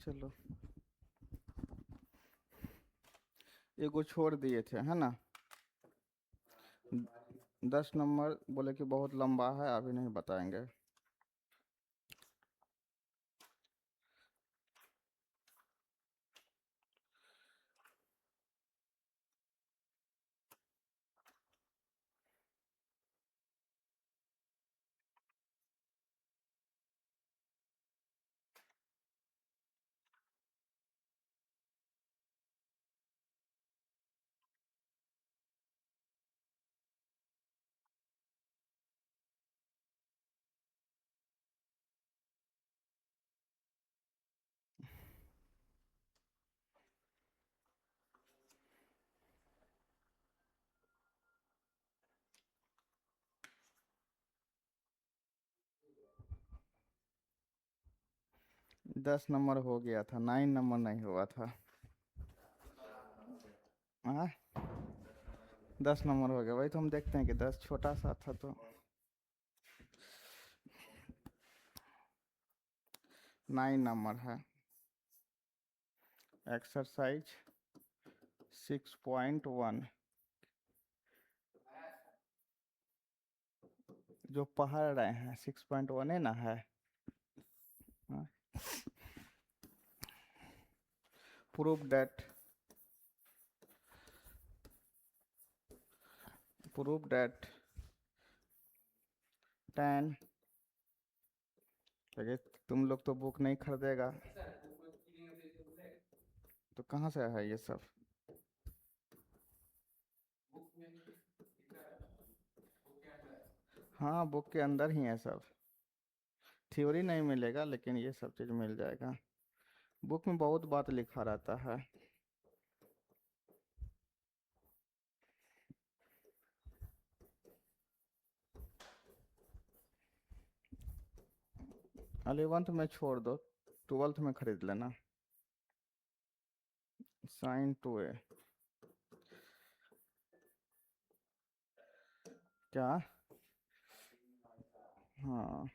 चलो, एगो छोड़ दिए थे है ना। 10 नंबर बोले कि बहुत लंबा है, अभी नहीं बताएंगे। दस नंबर हो गया था, 9 नंबर नहीं हुआ था। हाँ, 10 नंबर हो गया। वही तो हम देखते हैं कि 10 छोटा सा था तो। 9 नंबर है। एक्सरसाइज 6.1। जो पढ़ रहे हैं 6.1 है ना, है। प्रूव दैट tan, अगर तुम लोग तो बुक नहीं खरीदेगा तो कहाँ से है ये सब। हाँ, बुक के अंदर ही है सब। थ्योरी नहीं मिलेगा लेकिन ये सब चीज़ मिल जाएगा। बुक में बहुत बात लिखा रहता है। अलेवंथ में छोड़ दो, 12th में खरीद लेना। साइन 2a क्या। हाँ,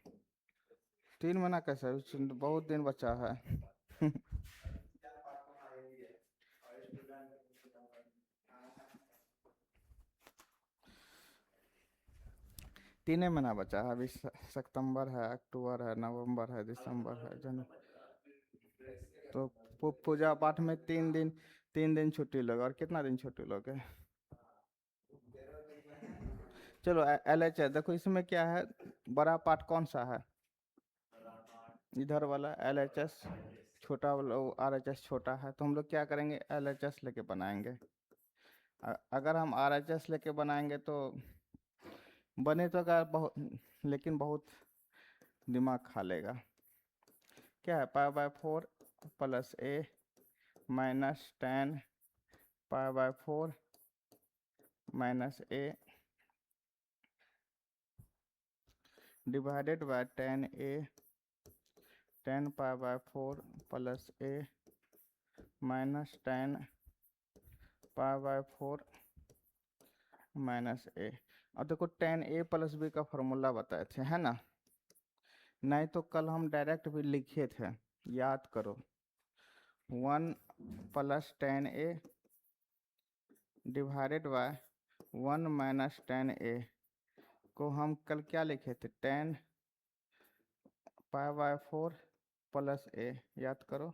3 महीना कैसे, बहुत दिन बचा है। 3 महीना बचा है अभी। सितंबर है, अक्टूबर है, नवंबर है, दिसंबर है, जनवरी। तो पूजा पाठ में 3 दिन, 3 दिन छुट्टी लोगे और कितना दिन छुट्टी लोगे। चलो, LHS देखो, इसमें क्या है, बड़ा पार्ट कौन सा है, इधर वाला LHS। छोटा वाला RHS छोटा है, तो हम लोग क्या करेंगे, LHS लेके बनाएंगे। अगर हम RHS लेके बनाएंगे तो बने तो अगर बहुत, लेकिन बहुत दिमाग खा लेगा। क्या है, π/4 plus a minus tan π/4 minus a divided by tan a tan π/4 plus a minus tan π/4 minus a। अब देखो, tan a प्लस b का फॉर्मूला बताए थे है ना। नहीं तो कल हम डायरेक्ट भी लिखे थे, याद करो। 1 plus tan a divided by 1 minus tan a को हम कल क्या लिखे थे, tan π/4 प्लस a। याद करो,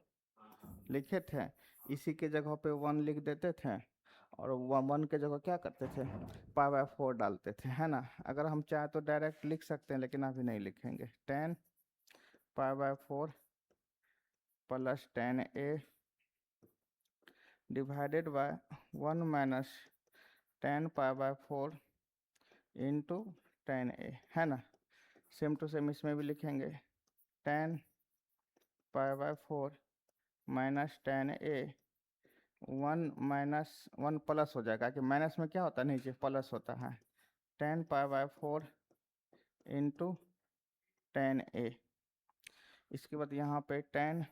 लिखे थे। इसी के जगह पे 1 लिख देते थे और 1 के जगह क्या करते थे, π/4 डालते थे है ना। अगर हम चाहे तो डायरेक्ट लिख सकते हैं, लेकिन अभी नहीं लिखेंगे। tan π/4 plus tan a divided by 1 minus tan π/4 into tan a है ना। सेम टू सेम इसमें भी लिखेंगे, tan π/4 minus tan a 1 minus 1 plus हो जाएगा, कि माइनस में क्या होता है, नीचे प्लस होता है। tan π/4 into tan a। इसके बाद यहाँ पे tan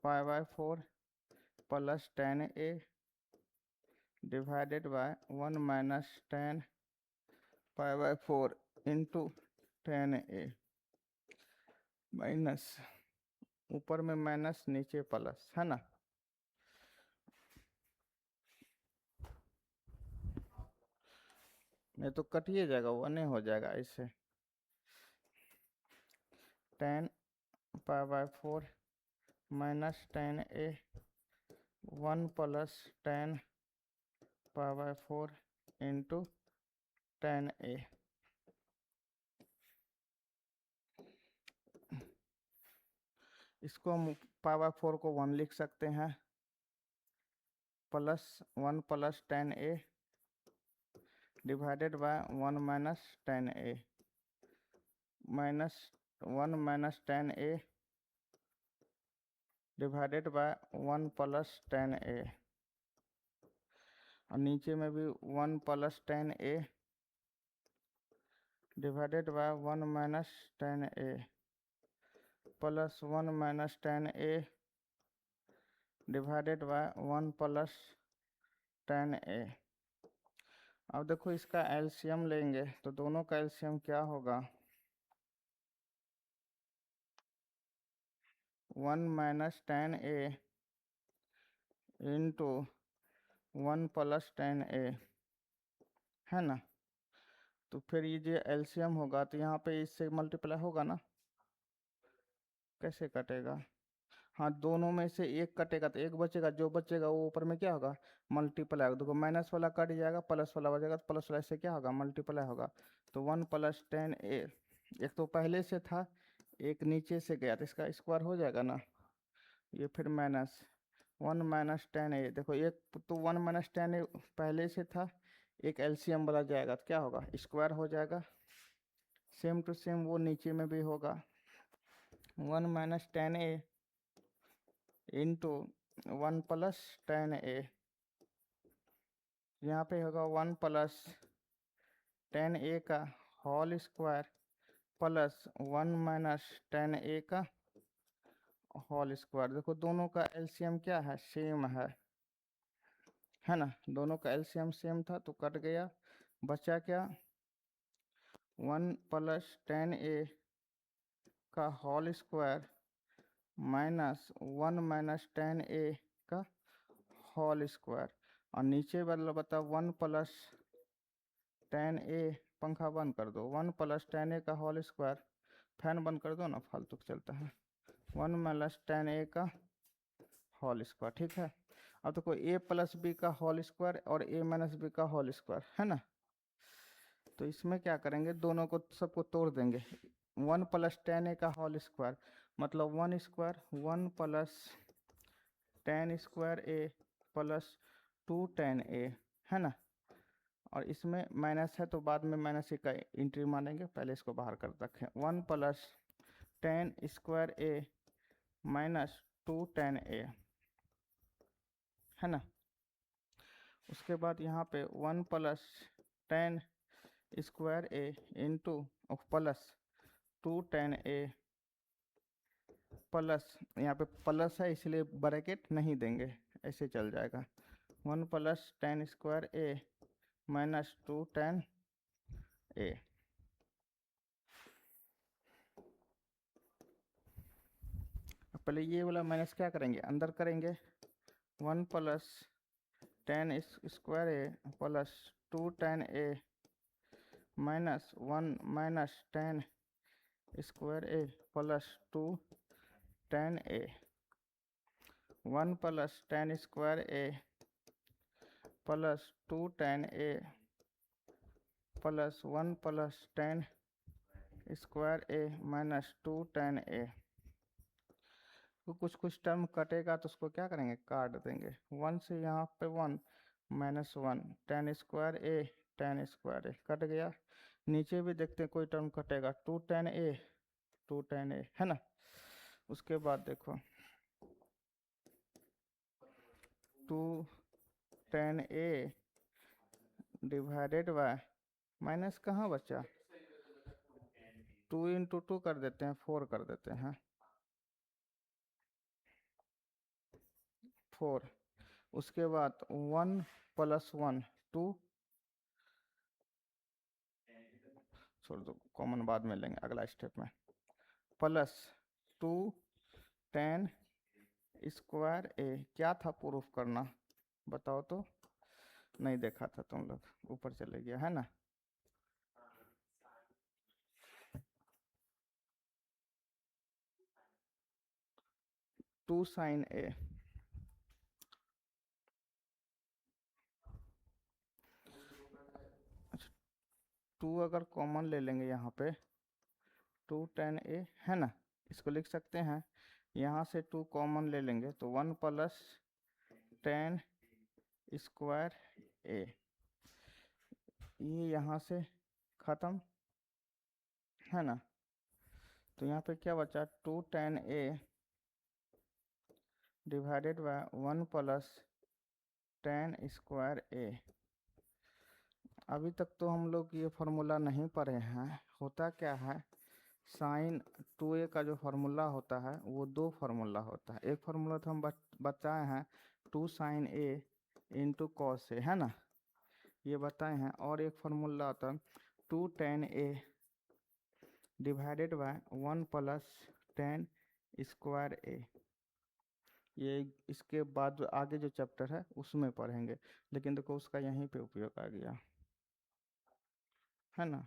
π/4 plus tan a divided by 1 minus tan π/4 into tan a minus ऊपर में माइनस नीचे प्लस, है ना। नहीं तो कटिए जाएगा, वो नहीं हो जाएगा ऐसे। 10 pi minus 10a 1 plus 10 pi into 10a। इसको हम पाई/4 को 1 लिख सकते हैं, plus 1 plus 10a divided by 1 minus 10a minus 1 minus 10a divided by 1 plus 10a, और नीचे में भी 1 plus 10a divided by 1 minus 10a plus 1 minus 10a divided by 1 plus 10a। अब देखो इसका एलसीएम लेंगे तो दोनों का एलसीएम क्या होगा, 1 minus 10a into 1 plus 10a, है ना। तो फिर ये जो एलसीएम होगा तो यहाँ पे इससे मल्टीप्लाई होगा ना, कैसे कटेगा। हाँ, दोनों में से एक कटेगा तो एक बचेगा, जो बचेगा वो ऊपर में क्या होगा, मल्टीप्लाई होगा। देखो माइनस वाला कट जाएगा, प्लस वाला बचेगा, तो प्लस वाला से क्या होगा, मल्टीप्लाई होगा। तो 1 प्लस 10a, एक तो पहले से था, एक नीचे से गया, तो इसका स्क्वायर हो जाएगा ना। ये फिर माइनस 1 माइनस 10a, देखो एक तो 1 माइनस 10a पहले से था, एक एलसीएम वाला जाएगा तो क्या होगा, स्क्वायर हो जाएगा। सेम टू सेम वो नीचे में भी होगा, 1 minus 10a into 1 plus 10a, यहाँ पे होगा 1 प्लस 10a का whole square plus 1 minus 10a का होल स्क्वायर। देखो दोनों का एलसीएम क्या है, सेम है ना। दोनों का एलसीएम सेम था तो कट गया, बचा क्या, 1 प्लस 10a का whole square minus 1 minus 10a का होल स्क्वायर, और नीचे वाला बता 1 प्लस 10a, पंखा बंद कर दो, 1 प्लस 10a का होल स्क्वायर, फैन बंद कर दो ना, फालतू चलता है, 1 माइनस 10a का होल स्क्वायर, ठीक है। अब देखो a प्लस बी का होल स्क्वायर और a माइनस बी का होल स्क्वायर, है ना। तो इसमें क्या करेंगे, दोनों को सबको तोड़ देंगे। 1 प्लस 10a का होल स्क्वायर मतलब 1 square, 1 plus 10 square a plus 2 10a, है ना। और इसमें माइनस है तो बाद में माइनस का एंट्री मानेंगे, पहले इसको बाहर कर रखें। 1 plus 10 square a minus 2 10a, है ना। उसके बाद यहाँ पे 1 plus 10 square a into plus 2 10a plus, यहाँ पे प्लस है इसलिए ब्रैकेट नहीं देंगे, ऐसे चल जाएगा। 1 plus 10 square a minus 2 10a। पहले ये वाला माइनस क्या करेंगे, अंदर करेंगे। 1 plus 10 square a plus 2 10a minus 1 minus 10 square a plus 2 10a, 1 plus 10 square a plus 2 10a plus 1 plus 10 square a minus 2 10a। तो कुछ कुछ टर्म कटेगा तो उसको क्या करेंगे, काट देंगे। 1 से यहाँ पे 1 minus 1 10 square a 10 square a cut गया। नीचे भी देखते हैं कोई टर्म कटेगा, 2 10a है ना। उसके बाद देखो 2 10a डिवाइडेड बाय, माइनस कहाँ बचा, 2 इंटू 2 कर देते हैं, 4 कर देते हैं, 4। उसके बाद 1 प्लस 1 2, छोड़ दो कॉमन बाद में लेंगे अगला स्टेप में, प्लस 2 टेन स्क्वायर ए। क्या था प्रूफ करना, बताओ तो। नहीं देखा था तुम लोग, ऊपर चले गया है ना। Two sine A. टू अगर कॉमन ले लेंगे यहाँ पे, टू टेन ए है ना, इसको लिख सकते हैं। यहाँ से टू कॉमन ले लेंगे तो one plus tan square A, ये यहाँ से ख़त्म है ना। तो यहाँ पे क्या बचा, two tan A divided by one plus tan square A. अभी तक तो हम लोग ये फार्मूला नहीं पढ़े हैं। होता क्या है, साइन टू ए का जो फार्मूला होता है वो दो फार्मूला होता है। एक फार्मूला तो हम बताए हैं, two sine A into cos A, है ना, ये बताए हैं। और एक फार्मूला होता है two tan A divided by one plus tan square A. ये इसके बाद जो आगे जो चैप्टर है उसमें पढ़ेंगे, लेकिन देखो उसका यहीं पे उपयोग आ गया है ना।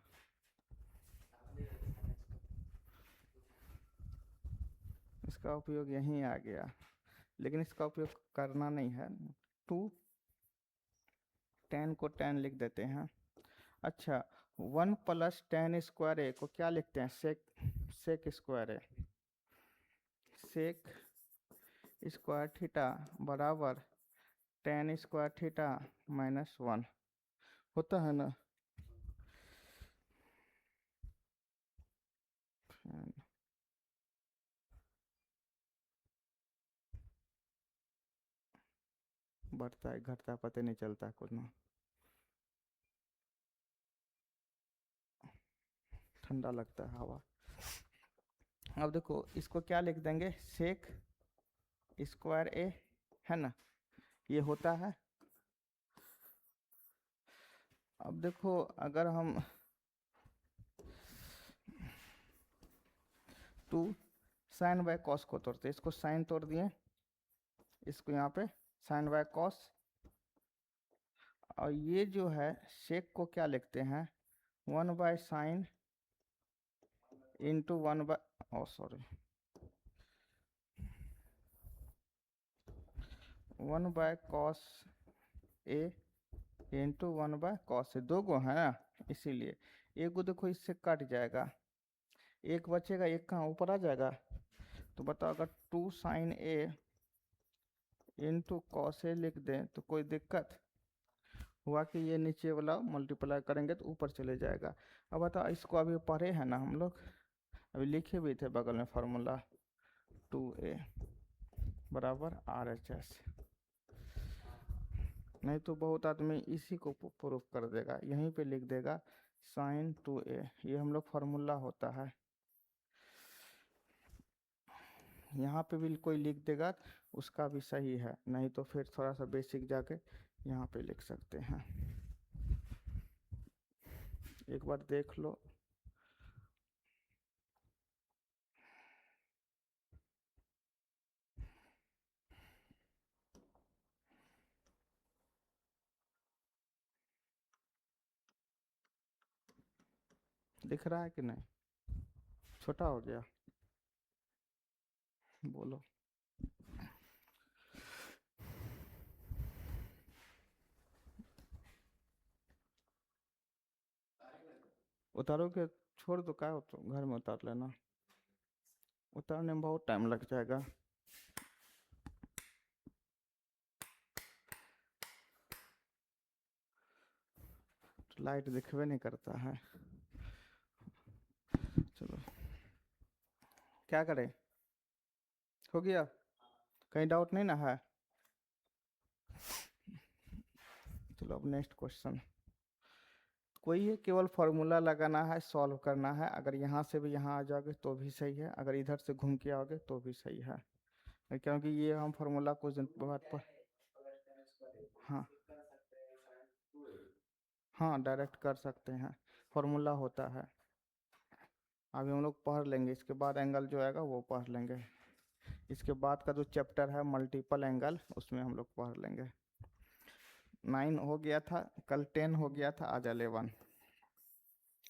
इसका उपयोग यहीं आ गया, लेकिन इसका उपयोग करना नहीं है। टू टेन को टेन लिख देते हैं। अच्छा, वन प्लस टेन स्क्वायर ए को क्या लिखते हैं, सेक स्क्वायर ए। सेक स्क्वायर थीटा बराबर ten square theta minus one, होता है ना। बढ़ता है घटता है पता नहीं चलता कुछ ना, ठंडा लगता है हवा। अब देखो इसको क्या लिख देंगे, सेक स्क्वायर ए, है ना, ये होता है। अब देखो अगर हम टू साइन बाय कॉस को तोड़ते, इसको साइन तोड़ दिए, इसको यहाँ पे साइन बाय कॉस। और ये जो है सेक को क्या लिखते हैं, one by sine into one by, oh sorry, one by cos A into one by cos A. दो गो है ना, इसीलिए एक गो देखो इससे कट जाएगा, एक बचेगा, एक कहाँ ऊपर आ जाएगा। तो बताओ अगर two sine A into cos A लिख दें तो कोई दिक्कत हुआ कि ये नीचे वाला मल्टीप्लाई करेंगे तो ऊपर चले जाएगा। अब बताओ इसको अभी पढ़े हैं ना हम लोग, अभी लिखे भी थे बगल में फार्मूला, टू ए बराबर आर एच एस। नहीं तो बहुत आदमी इसी को प्रूफ कर देगा, यहीं पे लिख देगा साइन टू ए, ये हम लोग फार्मूला होता है। यहाँ पे भी कोई लिख देगा उसका भी सही है, नहीं तो फिर थोड़ा सा बेसिक जाके यहाँ पे लिख सकते हैं, एक बार देख लो। दिख रहा है कि नहीं, छोटा हो गया, बोलो। उतारो के छोड़ दो, क्या हो तो घर में उतार लेना, उतारने में बहुत टाइम लग जाएगा। तो लाइट दिखवे नहीं करता है। चलो क्या करें, हो गया, कहीं डाउट नहीं ना है। चलो अब नेक्स्ट क्वेश्चन, कोई है, केवल फॉर्मूला लगाना है, सॉल्व करना है। अगर यहाँ से भी यहाँ आ जाओगे तो भी सही है, अगर इधर से घूम के आओगे तो भी सही है, क्योंकि ये हम फार्मूला कुछ दिन बाद पर, हाँ हाँ डायरेक्ट कर सकते हैं, फार्मूला होता है। अभी हम लोग पढ़ लेंगे, इसके बाद एंगल जो आएगा वो पढ़ लेंगे। इसके बाद का जो चैप्टर है मल्टीपल एंगल, उसमें हम लोग पढ़ लेंगे। 9 हो गया था कल, 10 हो गया था, आज 11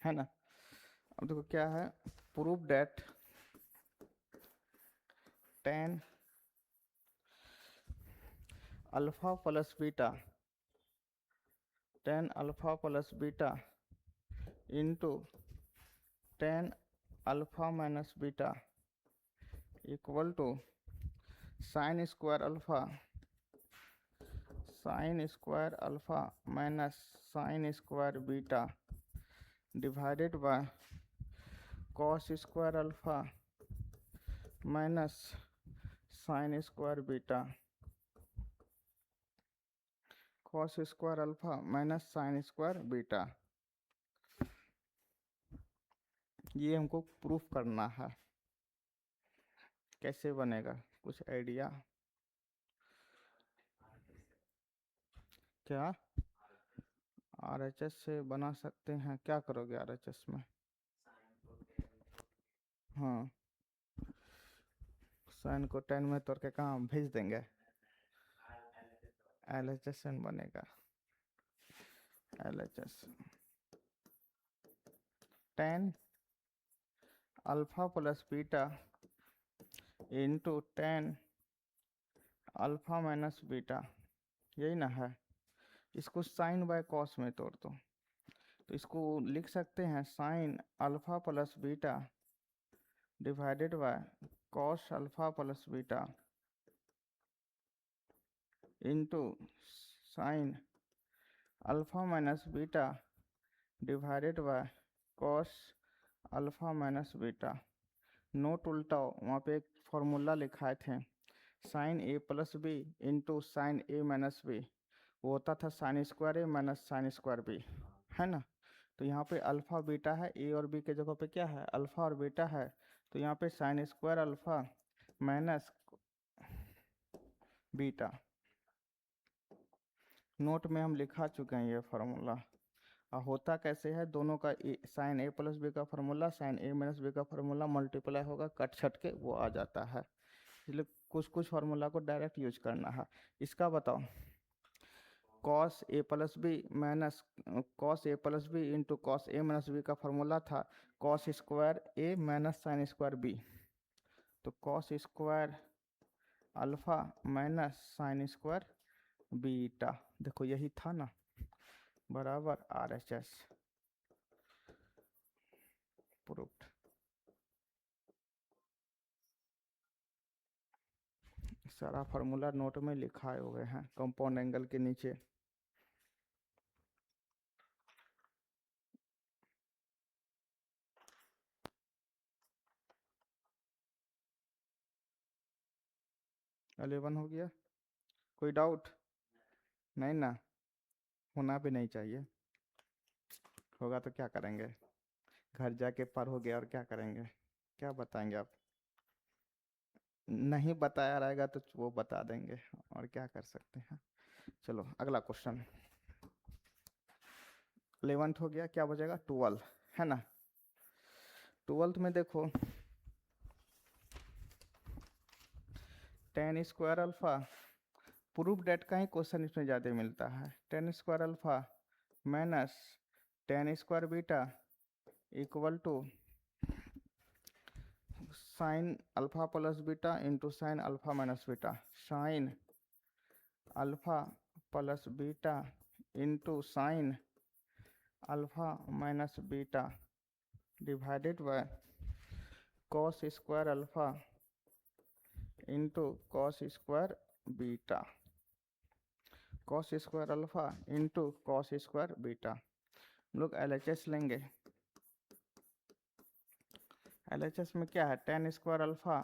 है ना। अब देखो क्या है, prove that tan alpha plus beta, tan alpha plus beta into tan alpha minus beta equal to sine square alpha minus sine square beta divided by cos square alpha minus sine square beta, cos square alpha minus sine square beta. ये हमको proof करना है, कैसे बनेगा, कुछ idea? क्या RHS से बना सकते हैं? क्या करोगे आरएचएस में? हाँ, साइन को tan में तोड़ के कहाँ भेज देंगे? एलएचएस में बनेगा, LHS tan alpha plus beta into tan alpha minus beta, यही ना है। इसको साइन बाय कॉस में तोड़ दो, तो इसको लिख सकते हैं sine alpha plus beta divided by cos alpha plus beta into sine alpha minus beta divided by cos alpha minus beta. Note उल्टाओ, वहाँ पे एक फॉर्मूला लिखाए थे, sine A plus B into sine A minus B, वो होता था sine square A minus sine square B, है ना। तो यहाँ पे अल्फ़ा बीटा है, ए और बी के जगह पे क्या है, अल्फ़ा और बीटा है, तो यहाँ पे sine square alpha minus beta. Note में हम लिखा चुके हैं ये फार्मूला। होता कैसे है, दोनों का साइन ए प्लस बी का formula sign A minus B का फार्मूला मल्टीप्लाई होगा, कट छट के वो आ जाता है, इसलिए कुछ कुछ फार्मूला को डायरेक्ट यूज करना है। इसका बताओ, cos A plus B minus cos A plus B into cos A minus B का फार्मूला था cos square A minus sine square B, तो cos square alpha minus sine square beta, देखो यही था ना, बराबर आरएचएस प्रूव्ड। सारा formula note में लिखाए हुए हैं कंपाउंड एंगल के नीचे। अलेवन हो गया, कोई डाउट? नहीं ना, होना भी नहीं चाहिए, होगा तो क्या करेंगे, घर जाके पढ़ोगे और क्या करेंगे, क्या बताएंगे आप? नहीं बताया रहेगा तो वो बता देंगे, और क्या कर सकते हैं। चलो अगला क्वेश्चन, 11th हो गया, क्या बचेगा 12, है ना। 12th में देखो tan square alpha, proof that का ही क्वेश्चन इसमें ज़्यादा मिलता है, tan square alpha minus tan square beta equal to sine alpha plus beta into sine alpha minus beta, sine alpha plus beta into sine alpha minus beta divided by cos square alpha into cos square beta, cos square alpha into cos square beta. हम लोग LHS लेंगे, LHS में क्या है, tan square alpha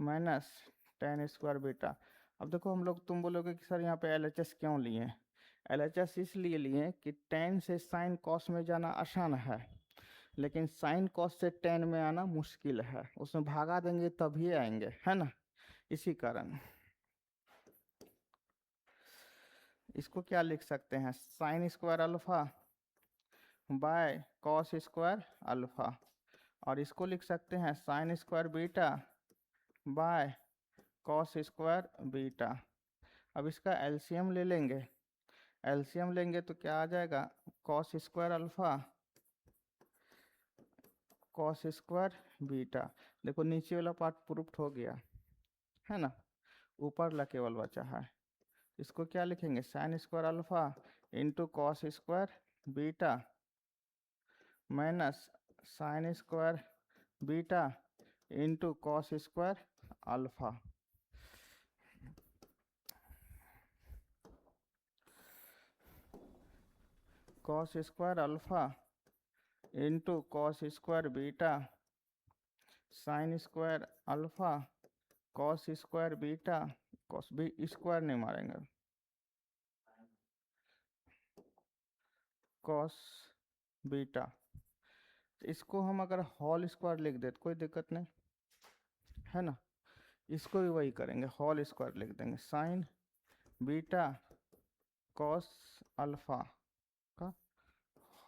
minus tan square beta. अब देखो हम लोग, तुम बोलोगे कि सर यहाँ पे एलएचएस क्यों लिए? एलएचएस इसलिए लिए कि tan से साइन कॉस में जाना आसान है, लेकिन साइन कॉस से tan में आना मुश्किल है, उसमें भागा देंगे तभी आएंगे, है ना, इसी कारण। इसको क्या लिख सकते हैं, sign square alpha by cos square alpha, और इसको लिख सकते हैं sign square beta by cos square beta. अब इसका एलसीएम ले लेंगे, एलसीएम लेंगे तो क्या आ जाएगा, cos square alpha cos square beta. देखो नीचे वाला पार्ट प्रूफ हो गया है ना, ऊपर ला केवल बचा है। इसको क्या लिखेंगे, sine square alpha into cos square beta minus sine square beta into cos square alpha. Cos square alpha into cos square beta sine square alpha cos square beta, cos B square नहीं मारेंगे, cos beta. इसको हम अगर whole square लिख दे तो कोई दिक्कत नहीं है ना, इसको भी वही करेंगे, होल स्क्वायर लिख देंगे, साइन बीटा कॉस अल्फा का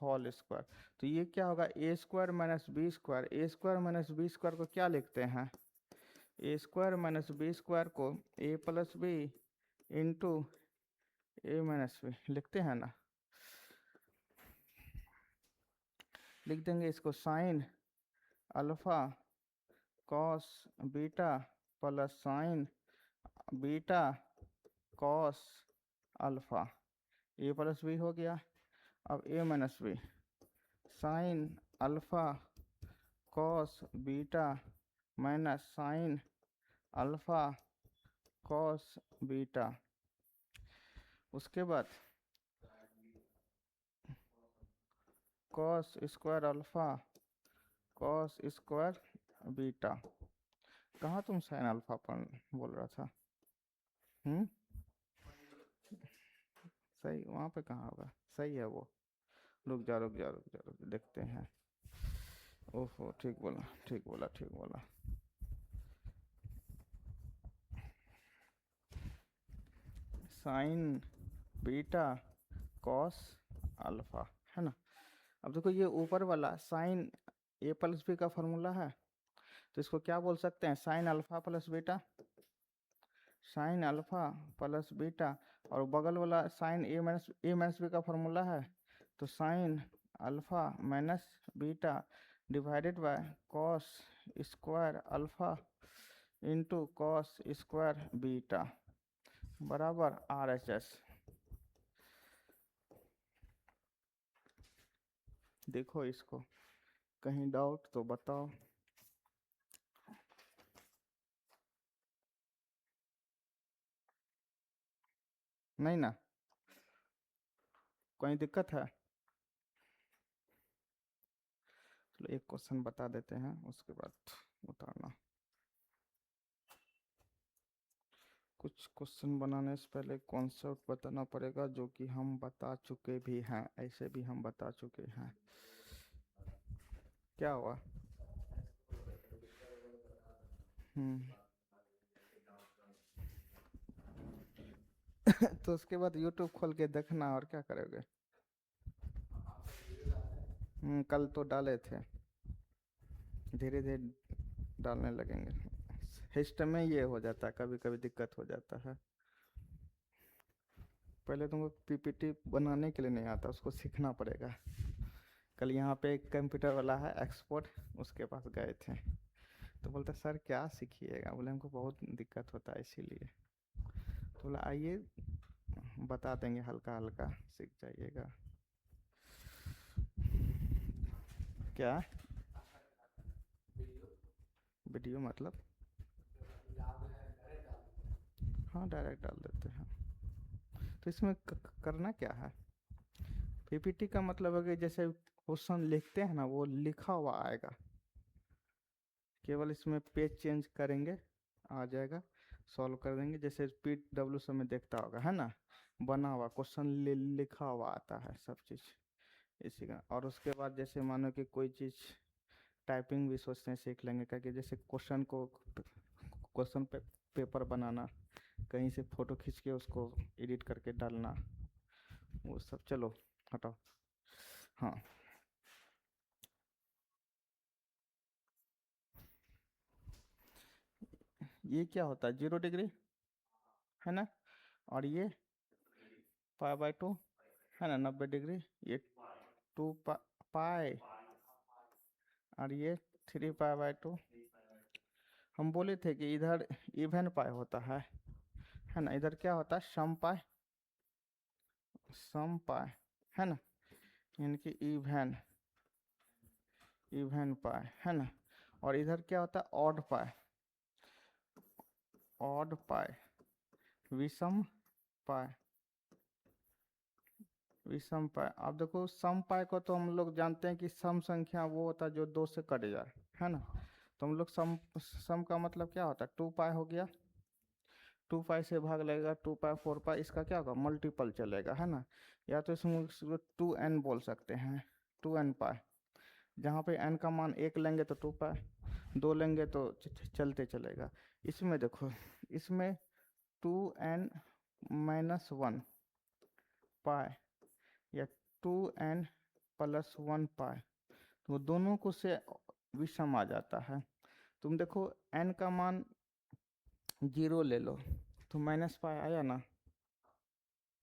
होल स्क्वायर। तो ये क्या होगा, A square minus B square. A square minus B square को क्या लिखते हैं, A square minus B square को A plus B into A minus B लिखते हैं ना। लिख देंगे इसको sine alpha cos beta plus sine beta cos alpha, A plus B हो गया। अब A minus B sine alpha cos beta minus sign alpha cos beta. उसके बाद cos square alpha cos square beta. कहाँ तुम साइन अल्फा पर बोल रहा था, सही वहाँ पे कहाँ होगा, सही है वो, रुक जा रुक जा रुक जा रुक जा, देखते हैं। ओहो ठीक बोला ठीक बोला ठीक बोला। साइन बीटा कॉस अल्फा है ना। अब देखो ये ऊपर वाला साइन ए प्लस बी का फॉर्मूला है, तो इसको क्या बोल सकते हैं, sine alpha plus beta, sine alpha plus beta. और बगल वाला साइन ए माइनस बी का फॉर्मूला है, तो sign alpha minus beta divided by cos square alpha into cos square beta बराबर आर एच एस। देखो इसको, कहीं डाउट तो बताओ। नहीं ना, कोई दिक्कत है, चलो एक क्वेश्चन बता देते हैं उसके बाद उतारना। कुछ क्वेश्चन बनाने से पहले कॉन्सेप्ट बताना पड़ेगा, जो कि हम बता चुके भी हैं, ऐसे भी हम बता चुके हैं। क्या हुआ, तो उसके बाद यूट्यूब खोल के देखना, और क्या करोगे। कल तो डाले थे, धीरे धीरे डालने लगेंगे। हिस्ट में ये हो जाता है, कभी कभी दिक्कत हो जाता है। पहले तुमको पीपीटी बनाने के लिए नहीं आता, उसको सीखना पड़ेगा। कल यहाँ पे एक कंप्यूटर वाला है एक्सपोर्ट, उसके पास गए थे, तो बोलते सर क्या सीखिएगा, बोले हमको बहुत दिक्कत होता है इसीलिए। तो बोला आइए बता देंगे, हल्का हल्का सीख जाइएगा। क्या वीडियो मतलब, हाँ डायरेक्ट डाल देते हैं। तो इसमें करना क्या है, पीपीटी का मतलब है कि जैसे क्वेश्चन लिखते हैं ना, वो लिखा हुआ आएगा, केवल इसमें पेज चेंज करेंगे आ जाएगा, सॉल्व कर देंगे। जैसे PW सब में देखता होगा है ना, बना हुआ क्वेश्चन लिखा हुआ आता है सब चीज़ इसी का। और उसके बाद जैसे मानो कि कोई चीज़ टाइपिंग भी सोचते हैं सीख लेंगे, क्योंकि जैसे क्वेश्चन पे पेपर बनाना, कहीं से फ़ोटो खींच के उसको एडिट करके डालना, वो सब। चलो हटाओ, हाँ ये क्या होता है 0 डिग्री, है ना। और ये π/2 है ना 90 डिग्री। ये 2 पाई और ये 3π/2। हम बोले थे कि इधर इवन पाई होता है ना। इधर क्या होता है सम पाई, है ना, यानी कि इवन पाई, है ना। और इधर क्या होता है ऑड पाई, विषम पाई, विषम पाई। अब देखो सम पाई को तो हम लोग जानते हैं कि सम संख्या वो होता है जो 2 से कट जाए, है ना। तो हम लोग सम का मतलब क्या होता है 2 पाई हो गया, 2 पाई से भाग लगेगा 2 पाई 4 पाई, इसका क्या होगा मल्टीपल चलेगा, है ना। या तो इसमें 2n बोल सकते हैं, 2n पाई। जहाँ पे n का मान 1 लेंगे तो 2 पाई, 2 लेंगे तो चलते चलेगा। इसमें देखो, इसमें 2n-1 पाई या 2n+1 पाई, तो दोनों को से विषम आ जाता है। तुम देखो n का मान 0 ले लो तो -पाई आया ना,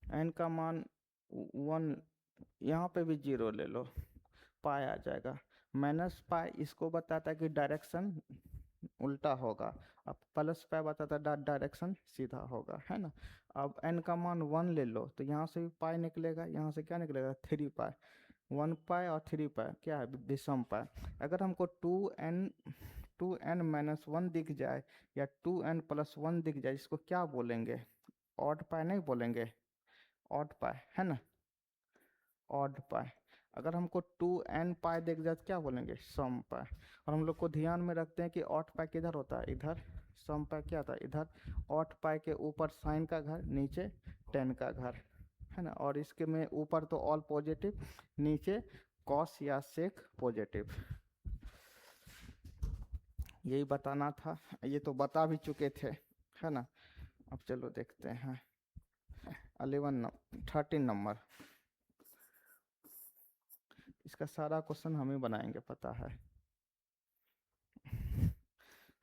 n का मान 1, यहाँ पे भी 0 ले लो पाई आ जाएगा। -पाई इसको बताता है कि डायरेक्शन उल्टा होगा, अब +पाई बताता है डायरेक्शन सीधा होगा, है ना। अब n का मान 1 ले लो तो यहाँ से भी पाई निकलेगा, यहाँ से क्या निकलेगा 3 पाई। 1 पाई और 3 पाई क्या है विषम पाई। अगर हमको 2n-1 दिख जाए या 2n+1 दिख जाए, इसको क्या बोलेंगे ऑड पाई नहीं बोलेंगे, ऑड पाई, है ना, ऑड पाई। अगर हमको 2n पाई दिख जाए तो क्या बोलेंगे सम पाई। और हम लोग को ध्यान में रखते हैं कि ऑड पाई किधर होता है इधर, सम पाई क्या होता है इधर। ऑड पाई के ऊपर साइन का घर, नीचे 10 का घर, है ना। और इसके में ऊपर तो ऑल पॉजिटिव, नीचे कॉस या सेक पॉजिटिव। यही बताना था, ये तो बता भी चुके थे, है ना। अब चलो देखते हैं 13 नंबर। इसका सारा क्वेश्चन हम ही बनाएंगे पता है।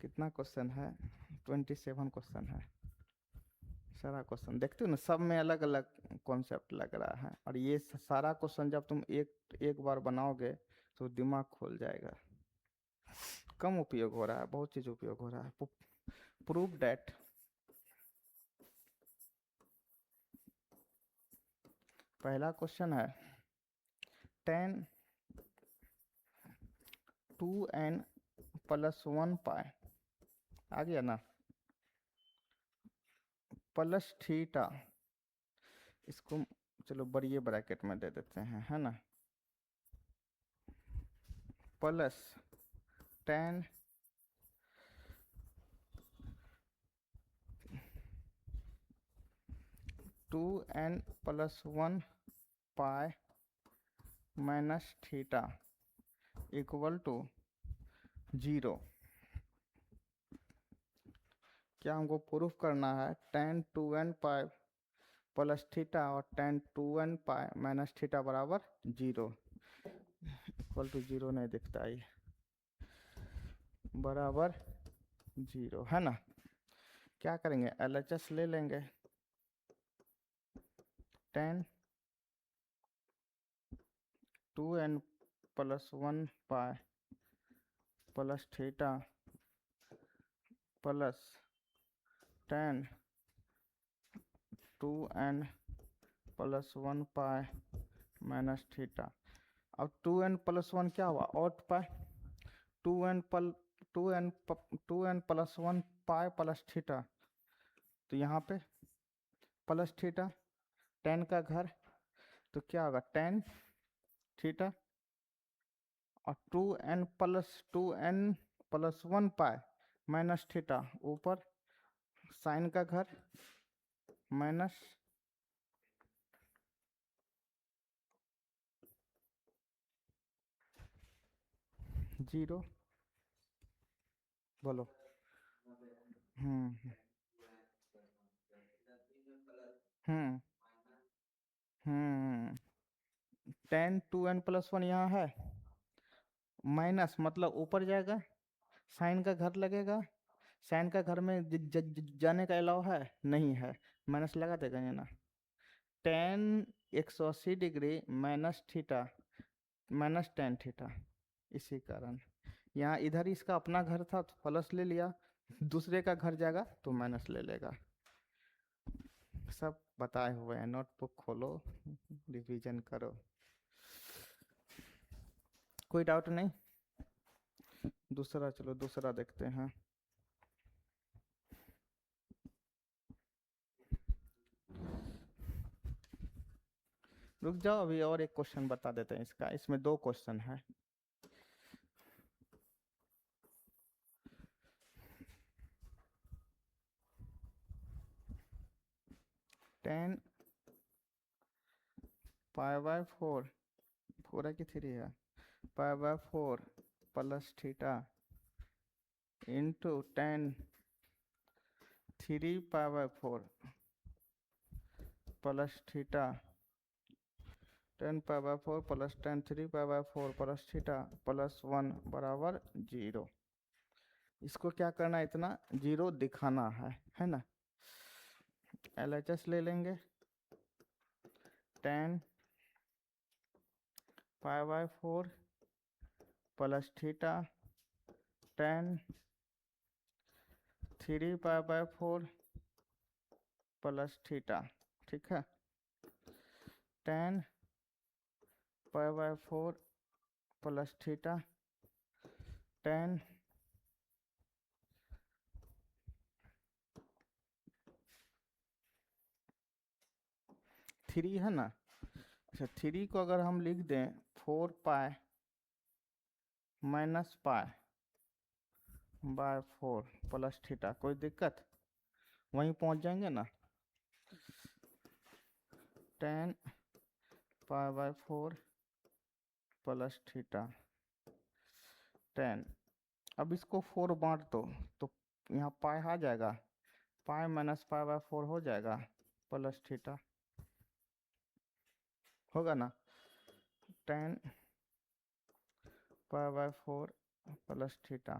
कितना क्वेश्चन है 27 क्वेश्चन है। सारा क्वेश्चन देखते हो ना, सब में अलग अलग कॉन्सेप्ट लग रहा है। और ये सारा क्वेश्चन जब तुम एक बार बनाओगे तो दिमाग खोल जाएगा। कम उपयोग हो रहा है, बहुत चीज उपयोग हो रहा है। प्रूव डेट, पहला क्वेश्चन है 10 2n+1 पाई आ गया ना, प्लस थीटा, इसको चलो बड़े ब्रैकेट में दे देते हैं, है ना, plus 10 2n+1 pi minus theta equal to 0। क्या हमको प्रूफ करना है 10 2n पाई प्लस थीटा और 10 2n पाई माइनस थीटा बराबर 0। इक्वल टू 0 नहीं दिखता है, बराबर 0, है ना। क्या करेंगे LHS ले लेंगे, 10 2n+1 pi plus theta plus 10 2n+1 pi minus theta. अब 2n+1 क्या हुआ 8 पाई, 2n+1 पाई प्लस थीटा, तो यहाँ पे प्लस थीटा 10 का घर, तो क्या होगा 10 थीटा और 2n+1 पाई माइनस थीटा, ऊपर साइन का घर माइनस 0। बोलो हम्म हम्म हम्म 10 2n+1 यहाँ है, माइनस मतलब ऊपर जाएगा, साइन का घर लगेगा, साइन का घर में जाने का अलाउ है नहीं है, माइनस लगा देगा ये ना। Ten 180 degree minus theta minus tan theta, इसी कारण यहाँ इधर इसका अपना घर था तो प्लस ले लिया, दूसरे का घर जाएगा तो माइनस ले लेगा। सब बताए हुए हैं, नोटबुक खोलो रिवीजन करो। कोई डाउट नहीं? दूसरा, चलो दूसरा देखते हैं। रुक जाओ, अभी और एक क्वेश्चन बता देते हैं इसका, इसमें 2 क्वेश्चन है। टेन पाई बाय 4 है कि 3 है, pi by 4 plus theta into ten 3 pi by 4 plus theta, 10 pi by 4 plus 10 3 pi by 4 plus theta plus 1 बराबर 0। इसको क्या करना है, इतना 0 दिखाना है ना। LHS ले लेंगे, 10 pi by 4 plus theta 10 3 pi by 4 plus theta, ठीक है। 10 पाई बाय 4 प्लस थीटा 10 3 है ना। अच्छा, 3 को अगर हम लिख दें 4 pi minus pi by 4 plus theta, कोई दिक्कत? वहीं पहुंच जाएंगे ना। 10 पाई बाय 4 प्लस थीटा 10। अब इसको 4 बांट दो तो यहाँ पाई आ जाएगा, पाई माइनस पाई बाय 4 हो जाएगा प्लस थीटा, होगा ना। 10 पाई बाय 4 प्लस थीटा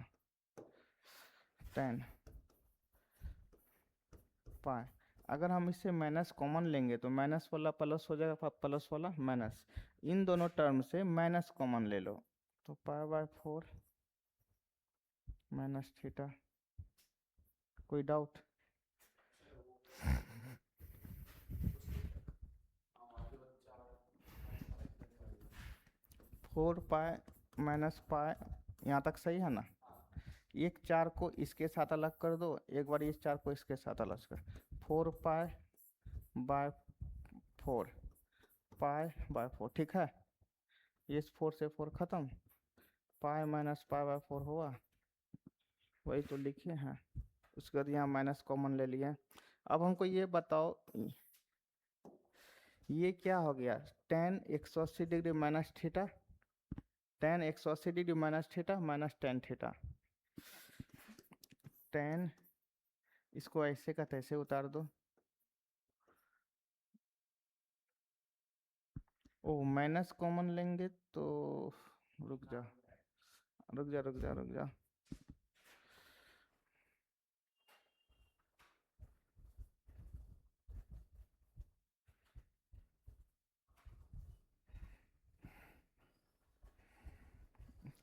10 पाई। अगर हम इससे माइनस कॉमन लेंगे तो माइनस वाला प्लस हो जाएगा, प्लस वाला माइनस, इन दोनों टर्म से माइनस कॉमन ले लो तो पाई बाय 4 माइनस थीटा। कोई डाउट? 4 पाई माइनस पाई, यहाँ तक सही है ना। एक 4 को इसके साथ अलग कर दो, एक बार इस 4 को इसके साथ अलग कर, 4 पाई बाय 4 पाई बाय 4, ठीक है। इस 4 से 4 खत्म, पाई माइनस पाई बाय 4 हुआ, वही तो लिखे हैं। उसके बाद यहाँ माइनस कॉमन ले लिए। अब हमको ये बताओ ये क्या हो गया, ten 180 degree minus theta, ten 180 degree minus theta minus tan theta. Ten इसको ऐसे का तैसे उतार दो। ओ माइनस कॉमन लेंगे तो रुक जा रुक जा रुक जा रुक जा,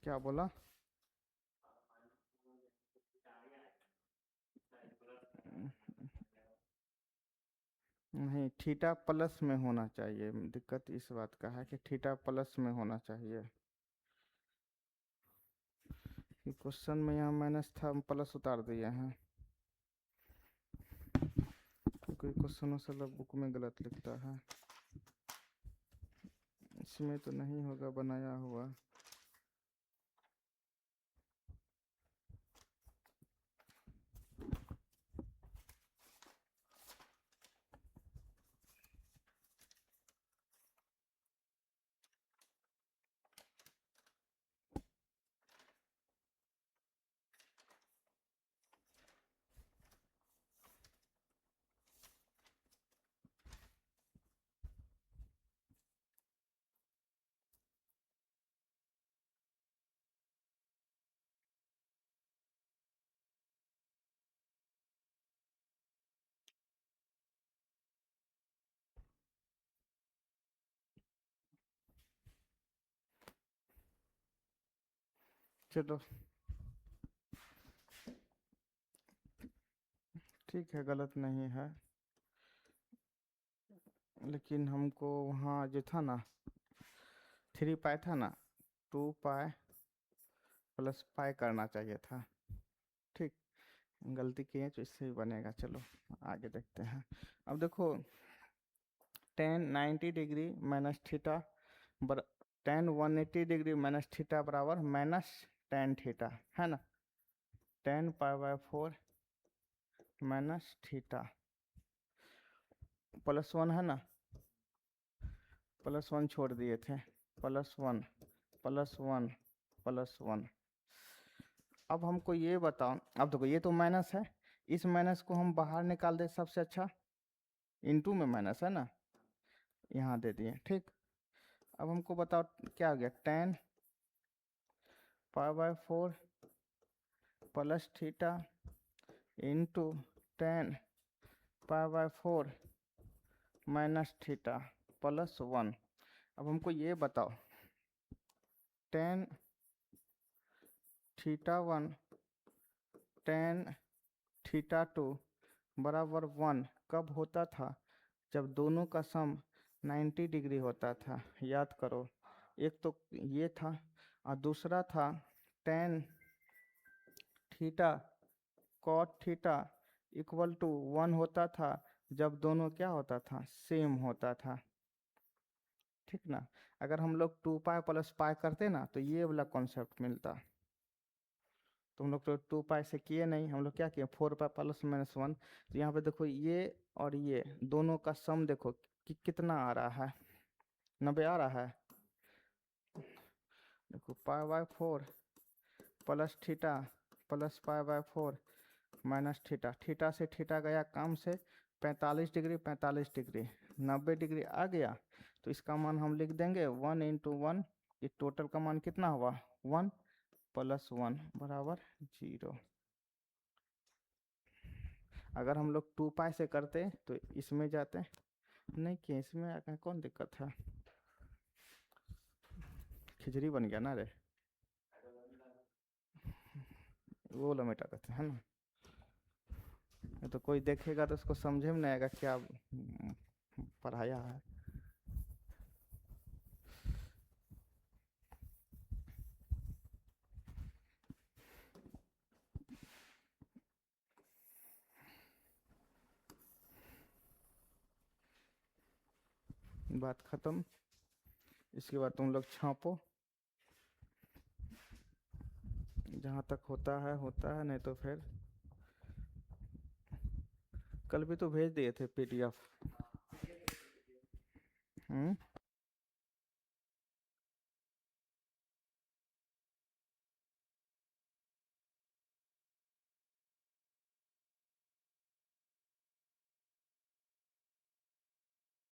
क्या बोला? नहीं, थीटा प्लस में होना चाहिए, दिक्कत इस बात का है कि थीटा प्लस में होना चाहिए। क्वेश्चन में यहाँ माइनस था, हम प्लस उतार दिए हैं। कोई क्वेश्चन साला बुक में गलत लिखता है, इसमें तो नहीं होगा बनाया हुआ। चलो ठीक है, गलत नहीं है, लेकिन हमको वहाँ जो था ना 3 पाई था ना, 2 पाई प्लस पाई करना चाहिए था। ठीक, गलती किए तो इससे ही बनेगा। चलो आगे देखते हैं। अब देखो tan 90 degree minus theta tan 180 degree minus theta बराबर माइनस tan थीटा, है ना। tan π/4 माइनस थीटा +1 है ना, +1 छोड़ दिए थे, +1 +1 +1। अब हमको ये बताओ, अब देखो ये तो माइनस है, इस माइनस को हम बाहर निकाल दे सबसे अच्छा, इनटू में माइनस है ना, यहाँ दे दिए। ठीक, अब हमको बताओ क्या आ गया, tan π/4 plus theta into tan π/4 minus theta +1। अब हमको ये बताओ tan θ1 tan θ2 बराबर 1 कब होता था, जब दोनों का सम 90 डिग्री होता था। याद करो, एक तो ये था और दूसरा था tan theta cot theta equal to 1 होता था जब दोनों क्या होता था, सेम होता था। ठीक ना, अगर हम लोग 2 पाई प्लस पाई करते ना तो ये वाला कॉन्सेप्ट मिलता। तुम लोग तो 2 पाई से किए नहीं, हम लोग क्या किए 4 पाई प्लस माइनस 1। तो यहाँ पे देखो ये और ये दोनों का सम देखो कि कितना आ रहा है, 90 आ रहा है। देखो π/4 plus theta plus π/4 minus theta, theta से थीटा गया काम से 45 डिग्री 45 डिग्री 90 डिग्री आ गया। तो इसका मान हम लिख देंगे 1 इंटू 1, ये टोटल का मान कितना हुआ 1 +1 बराबर 0। अगर हम लोग 2 पाई से करते तो इसमें जाते, नहीं कि इसमें आकर कौन दिक्कत है, खिचड़ी बन गया ना रे, वो लमेटा कहते हैं ना। तो कोई देखेगा तो उसको समझे में नहीं आएगा क्या पढ़ाया है। बात खत्म। इसके बाद तुम लोग छापो, जहाँ तक होता है, नहीं तो फिर कल भी तो भेज दिए थे PDF।